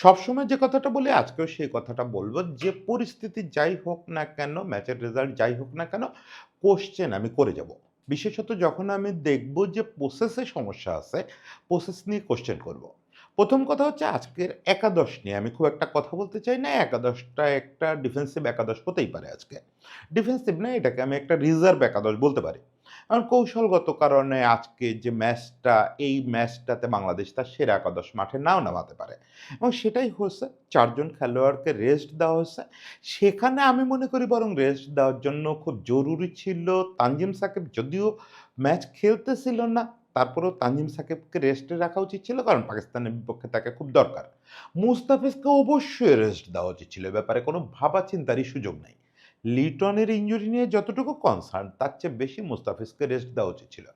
সবসময় যে কথাটা বলি আজকেও সেই কথাটা বলব যে পরিস্থিতি যাই হোক না কেন, ম্যাচের রেজাল্ট যাই হোক না কেন, কোয়েশ্চেন আমি করে যাব। বিশেষত যখন আমি দেখব যে প্রসেসে সমস্যা আছে, প্রসেস নিয়ে কোয়েশ্চেন করব। ১ম কথা হচ্ছে আজকের একাদশ নিয়ে আমি খুব একটা কথা বলতে চাই না। একাদশটা একটা ডিফেন্সিভ একাদশ হতেই পারে আজকে। ডিফেন্সিভ না, এটাকে আমি একটা রিজার্ভ একাদশ বলতে পারি। কারণ কৌশলগত কারণে আজকে যে ম্যাচটা, এই ম্যাচটাতে বাংলাদেশ তার সেরা একাদশ মাঠে নাও নামাতে পারে। এবং সেটাই হচ্ছে ৪ জন খেলোয়াড়কে রেস্ট দেওয়া হচ্ছে। সেখানে আমি মনে করি বরং রেস্ট দেওয়ার জন্য খুব জরুরি ছিল তানজিম সাকিব, যদিও ম্যাচ খেলতেছিল না, তারপরেও তানজিম সাকিবকে রেস্টে রাখা উচিত ছিল কারণ পাকিস্তানের বিপক্ষে তাকে খুব দরকার। মুস্তাফিজকে অবশ্যই রেস্ট দেওয়া উচিত ছিল। এ ব্যাপারে কোনো ভাবা চিন্তারই সুযোগ নাই। লিটনের ইনজুরি নিয়ে যতটুকু কনসার্ন তার চেয়ে বেশি মুস্তাফিজকে রেস্ট দেওয়া উচিত ছিল।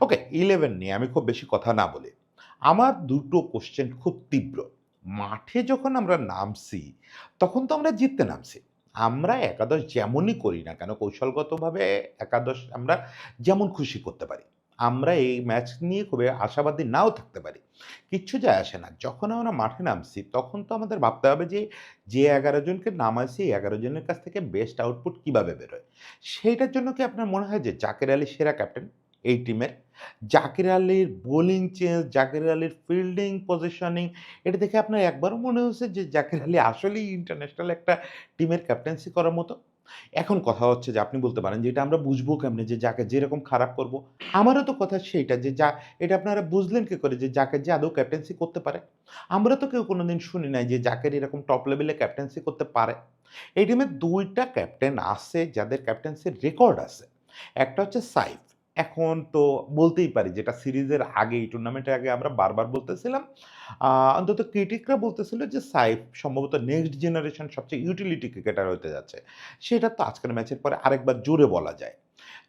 ওকে, 11 নিয়ে আমি খুব বেশি কথা না বলি। আমার দুটো কোয়েশ্চেন খুব তীব্র। মাঠে যখন আমরা নামছি, তখন তো আমরা জিততে নামছি। আমরা একাদশ যেমনই করি না কেন, কৌশলগতভাবে একাদশ আমরা যেমন খুশি করতে পারি। আমরা এই ম্যাচ নিয়ে খুবই আশাবাদী নাও থাকতে পারি। কিচ্ছু যায় আসে না। যখন আমরা মাঠে নামছি, তখন তো আমাদের ভাবতে হবে যে ১১ জনকে নামাইছি, এই ১১ জনের কাছ থেকে বেস্ট আউটপুট কিভাবে বেরোয়? সেইটার জন্য কি আপনার মনে হয় যে জাকের আলী সেরা ক্যাপ্টেন এই টিমের? জাকের আলীর বোলিং চেঞ্জ, জাকের আলীর ফিল্ডিং, পজিশনিং এটা দেখে আপনার একবারও মনে হয়েছে যে জাকের আলী আসলেই ইন্টারন্যাশনাল একটা টিমের ক্যাপ্টেন্সি করার মতো? এখন কথা হচ্ছে যে আপনি বলতে পারেন যে এটা আমরা বুঝবো কেমনে যে যাকে যেরকম খারাপ করব? আমারও তো কথা সেইটা যে এটা আপনারা বুঝলেন কি করে যে জাকের যে আদৌ ক্যাপ্টেন্সি করতে পারে? আমরা তো কেউ কোনোদিন শুনি নাই যে জাকের এরকম টপ লেভেলে ক্যাপ্টেন্সি করতে পারে। এই টিমে ২ টা ক্যাপ্টেন আছে যাদের ক্যাপ্টেন্সির রেকর্ড আছে। একটা হচ্ছে সাইফ। এখন তো বলতেই পারি যেটা সিরিজের আগে, এই টুর্নামেন্টের আগে আমরা বারবার বলতেছিলাম। অন্তত ক্রিটিকরা বলতেছিল যে সাইফ সম্ভবত নেক্সট জেনারেশন সবচেয়ে ইউটিলিটি ক্রিকেটার হতে যাচ্ছে। সেটা তো আজকের ম্যাচের পরে আরেকবার জোরে বলা যায়।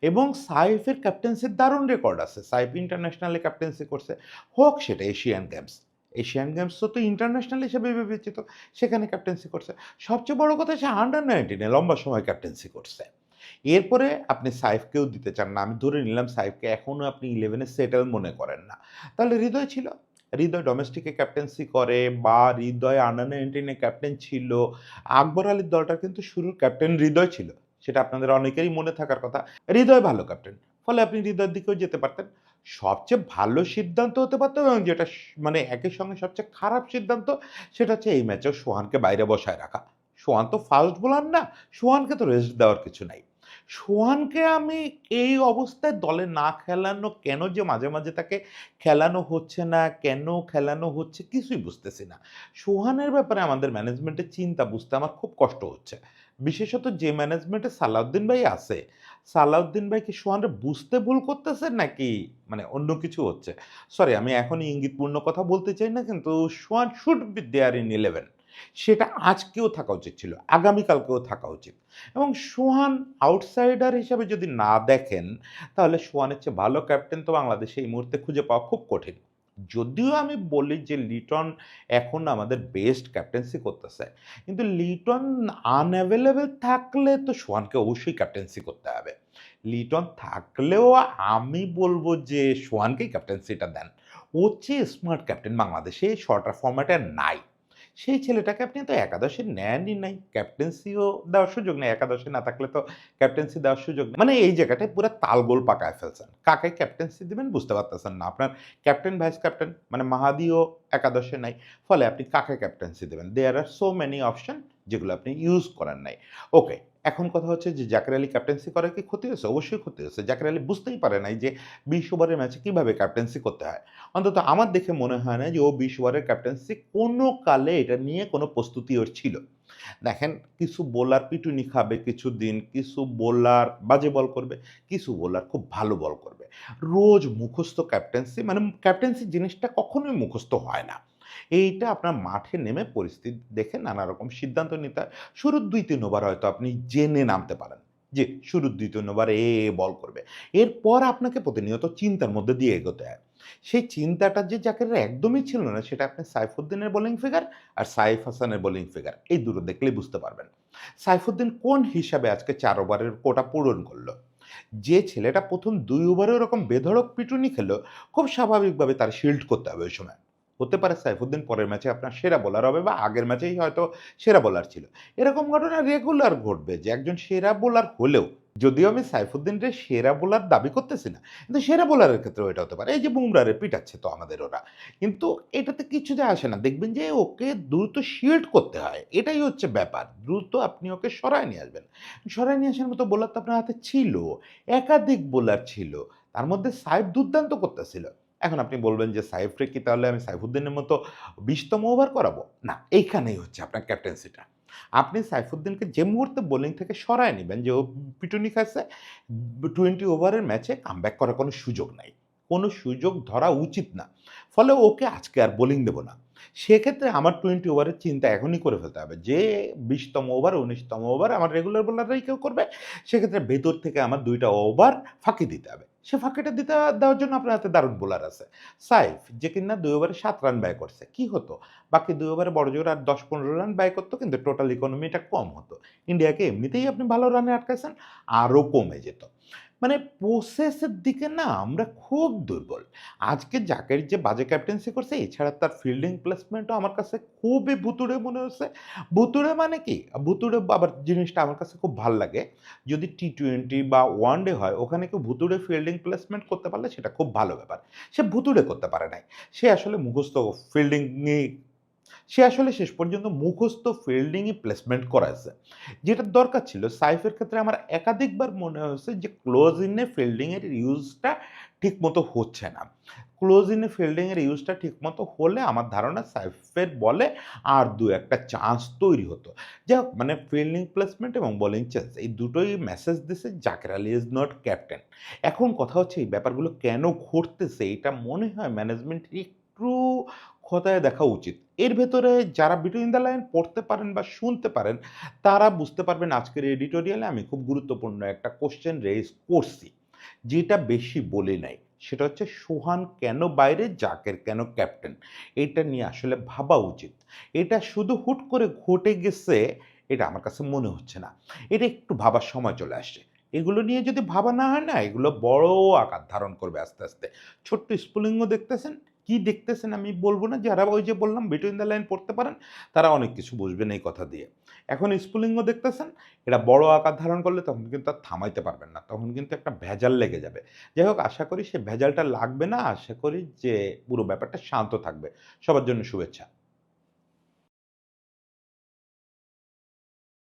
এবং সাইফের ক্যাপ্টেন্সির দারুণ রেকর্ড আছে। সাইফ ইন্টারন্যাশনালে ক্যাপ্টেন্সি করছে। হোক সেটা এশিয়ান গেমস। এশিয়ান গেমসও তো ইন্টারন্যাশনাল হিসেবে বিবেচিত। সেখানে ক্যাপ্টেন্সি করছে। সবচেয়ে বড় কথা সে আন্ডার-19 এ লম্বা সময় ক্যাপ্টেন্সি করছে। এরপরে আপনি সাইফকেও দিতে চান না। আমি ধরে নিলাম সাইফকে এখনো আপনি 11 এ সেটেল মনে করেন না। তাহলে হৃদয় ছিল। হৃদয় ডোমেস্টিকে ক্যাপ্টেন্সি করে বা হৃদয় আন্ডার-19 এ ক্যাপ্টেন ছিল। আকবর আলীর দলটার কিন্তু শুরুর ক্যাপ্টেন হৃদয় ছিল। সেটা আপনাদের অনেকেরই মনে থাকার কথা। হৃদয় ভালো ক্যাপ্টেন। ফলে আপনি হৃদয়ের দিকেও যেতে পারতেন। সবচেয়ে ভালো সিদ্ধান্ত হতে পারত এবং যেটা মানে একই সঙ্গে সবচেয়ে খারাপ সিদ্ধান্ত সেটা হচ্ছে এই ম্যাচেও সোহানকে বাইরে বসায় রাখা। সোহান তো ফাস্ট বোলার না। সোহানকে তো রেস্ট দেওয়ার কিছু নাই। সোহানকে আমি এই অবস্থায় দলে না খেলানো কেন যে মাঝে, মাঝে তাকে খেলানো হচ্ছে না, কেন খেলানো হচ্ছে কিছুই বুঝতেছি না। সোহানের ব্যাপারে আমাদের ম্যানেজমেন্টের চিন্তা বুঝতে আমার খুব কষ্ট হচ্ছে। বিশেষত যে ম্যানেজমেন্টে সালাউদ্দিন ভাই আছে, সালাউদ্দিন ভাই কি সোহানরে বুঝতে ভুল করতেছেন নাকি মানে অন্য কিছু হচ্ছে? সরি, আমি এখনই ইঙ্গিতপূর্ণ কথা বলতে চাই না, কিন্তু সোহান শুড বি দেয়ার ইন 11, সেটা আজকেও থাকা উচিত ছিল। আগামীকালকেও থাকা উচিত। এবং সোহান আউটসাইডার হিসাবে যদি না দেখেন, তাহলে সোহানের চেয়ে ভালো ক্যাপ্টেন তো বাংলাদেশে এই মুহূর্তে খুঁজে পাওয়া খুব কঠিন। যদিও আমি বলি যে লিটন এখন আমাদের বেস্ট ক্যাপ্টেন্সি করতেছে। কিন্তু লিটন আনএভেইলেবল থাকলে তো সোহানকে অবশ্যই ক্যাপ্টেন্সি করতে হবে। লিটন থাকলেও আমি বলব যে সোহানকেই ক্যাপ্টেন্সিটা দেন। ওর চেয়ে স্মার্ট ক্যাপ্টেন বাংলাদেশে শর্টার ফরম্যাটে নাই। সেই ছেলেটাকে আপনি তো একাদশে নেনই নাই। ক্যাপ্টেন্সিও দেওয়ার সুযোগ নেই। একাদশে না থাকলে তো ক্যাপ্টেন্সি দেওয়ার সুযোগ নেই। মানে এই জায়গাটায় পুরা তালগোল পাকায় ফেলছেন। কাকে ক্যাপ্টেন্সি দিবেন বুঝতে পারতেছেন না। আপনার ক্যাপ্টেন, ভাইস ক্যাপ্টেন মানে মাহাদিও একাদশে নাই। ফলে আপনি কাকে ক্যাপ্টেন্সি দিবেন? দেয়ার আর সো মেনি অপশন যেগুলো আপনি ইউজ করেন নাই। ওকে, এখন কথা হচ্ছে যে জাকের আলী ক্যাপ্টেন্সি করা কি ক্ষতি হয়েছে? অবশ্যই ক্ষতি হয়েছে। জাকের আলী বুঝতেই পারে নাই যে ২০ ওভারের ম্যাচে কিভাবে ক্যাপ্টেন্সি করতে হয়। অন্তত আমার দেখে মনে হয় না যে ও ২০ ওভারের ক্যাপ্টেন্সি কোনো কালে এটা নিয়ে কোনো প্রস্তুতি ওর ছিল। দেখেন, কিছু বোলার পিটুনি খাবে কিছুদিন, কিছু বোলার বাজে বল করবে, কিছু বোলার খুব ভালো বল করবে। রোজ মুখস্থ ক্যাপ্টেন্সি মানে ক্যাপ্টেন্সি জিনিসটা কখনোই মুখস্থ হয় না। এইটা আপনার মাঠে নেমে পরিস্থিতি দেখে নানা রকম সিদ্ধান্ত নিতে হয়। শুরুর ২-৩ ওভার হয়তো আপনি জেনে নামতে পারেন যে শুরুর ২-৩ ওভার বল করবে। এরপর আপনাকে প্রতিনিয়ত চিন্তার মধ্যে দিয়ে এগোতে হয়। সেই চিন্তাটা যে জাকেরের একদমই ছিল না সেটা আপনি সাইফুদ্দিনের বোলিং ফিগার আর সাইফ হাসানের বোলিং ফিগার এই দুটো দেখলেই বুঝতে পারবেন। সাইফুদ্দিন কোন হিসাবে আজকে ৪ ওভারের কোটা পূরণ করল? যে ছেলেটা ১ম ২ ওভারে ওরকম বেধড়ক পিটুনি খেলো, খুব স্বাভাবিকভাবে তার শিল্ড করতে হবে ওই সময়। হতে পারে সাইফুদ্দিন পরের ম্যাচে আপনার সেরা বোলার হবে বা আগের ম্যাচেই হয়তো সেরা বোলার ছিল। এরকম ঘটনা রেগুলার ঘটবে যে একজন সেরা বোলার হলেও, যদিও আমি সাইফুদ্দিনরে সেরা বোলার দাবি করতেছি না। কিন্তু সেরা বোলারের ক্ষেত্রেও এটা হতে পারে। এই যে বুমরারে পিটাচ্ছে তো আমাদের ওরা। কিন্তু এটাতে কিছু যায় আসে না। দেখবেন যে ওকে দ্রুত শিল্ড করতে হয়। এটাই হচ্ছে ব্যাপার। দ্রুত আপনি ওকে সরায় নিয়ে আসবেন। সরায় নিয়ে আসার মতো বোলার তো আপনার হাতে ছিল। একাধিক বোলার ছিল। তার মধ্যে সাইফ দুর্দান্ত করতেছিল। এখন আপনি বলবেন যে সাইফরে কি তাহলে আমি সাইফুদ্দিনের মতো ২০তম ওভার করাবো? না, এইখানেই হচ্ছে আপনার ক্যাপ্টেন্সিটা। আপনি সাইফুদ্দিনকে যে মুহূর্তে বোলিং থেকে সরায় নিবেন যে ও পিটুনি খাচ্ছে, ২০ ওভারের ম্যাচে কামব্যাক করার কোনো সুযোগ নাই। কোনো সুযোগ ধরা উচিত না। ফলে ওকে আজকে আর বোলিং দেব না। সেক্ষেত্রে আমার ২০ ওভারের চিন্তা এখনই করে ফেলতে হবে যে ২০তম ওভার, ১৯তম ওভার আমার রেগুলার বোলাররাই কেউ করবে। সেক্ষেত্রে ভেতর থেকে আমার ২ টা ওভার ফাঁকি দিতে হবে। সে ফাঁকিটা দেওয়ার জন্য আপনার হাতে দারুণ বোলার আছে। সাইফ যে কিনা ২ ওভারে ৭ রান ব্যয় করছে। কি হতো? বাকি ২ ওভারে বড়জোর আর ১০-১৫ রান ব্যয় করত কিন্তু টোটাল ইকোনমিটা কম হতো। ইন্ডিয়াকে এমনিতেই আপনি ভালো রানে আটকাইছেন, আরও কমে যেত। মানে প্রসেসের দিকে না আমরা খুব দুর্বল। আজকে জাকের যে বাজে ক্যাপ্টেন্সি করছে এছাড়া তার ফিল্ডিং প্লেসমেন্টও আমার কাছে খুবই ভুতুড়ে মনে হচ্ছে। ভুতুড়ে মানে কি? ভুতুড়ে আবার জিনিসটা আমার কাছে খুব ভাল লাগে। যদি টি-টোয়েন্টি বা ওয়ানডে হয় ওখানে কেউ ভুতুড়ে ফিল্ডিং প্লেসমেন্ট করতে পারলে সেটা খুব ভালো ব্যাপার। সে ভুতুড়ে করতে পারে নাই। সে আসলে মুখস্থ ফিল্ডিংই সে আসলে শেষ পর্যন্ত মুখস্থ ফিল্ডিংই প্লেসমেন্ট করাইছে। যেটার দরকার ছিল সাইফের ক্ষেত্রে আমার একাধিকবার মনে হয়েছে যে ক্লোজ ইনে ফিল্ডিং এর ইউজটা ঠিকমতো হচ্ছে না। ক্লোজ ইনে ফিল্ডিং এর ইউজটা ঠিকমতো হলে আমার ধারণা সাইফের বলে আর ২-১ টা চান্স তৈরি হতো। যাই হোক মানে ফিল্ডিং প্লেসমেন্ট এবং বোলিং চান্স এই দুটোই মেসেজ দিছে Zaker Ali is not captain. এখন কথা হচ্ছে এই ব্যাপারগুলো কেন ঘটতেছে এটা মনে হয় ম্যানেজমেন্টের একটু খোঁতায় দেখা উচিত। এর ভেতরে যারা বিটুইন দ্য লাইন পড়তে পারেন বা শুনতে পারেন, তারা বুঝতে পারবেন আজকের এডিটোরিয়ালে আমি খুব গুরুত্বপূর্ণ একটা কোয়েশ্চেন রেইজ করছি। যেটা বেশি বলি নাই। সেটা হচ্ছে সোহান কেন বাইরে, জাকের কেন ক্যাপ্টেন? এটা নিয়ে আসলে ভাবা উচিত। এটা শুধু হুট করে ঘটে গেছে, এটা আমার কাছে মনে হচ্ছে না। এটা একটু ভাবার সময় চলে আসছে। এগুলো নিয়ে যদি ভাবা না হয় না, এগুলো বড় আকার ধারণ করবে আস্তে, আস্তে। ছোট্ট স্ফুলিঙ্গ দেখতেছেন? কি দেখতেছেন আমি বলব না। যারা ওই যে বললাম বিটুইন দ্য লাইন পড়তে পারেন, তারা অনেক কিছু বুঝবেন এই কথা দিয়ে। এখন স্ফুলিঙ্গ দেখতেছেন, এটা বড় আকার ধারণ করলে তখন কিন্তু আর থামাইতে পারবেন না। তখন কিন্তু একটা ভেজাল লেগে যাবে। যাই হোক আশা করি সে ভেজালটা লাগবে না। আশা করি যে পুরো ব্যাপারটা শান্ত থাকবে। সবার জন্য শুভেচ্ছা।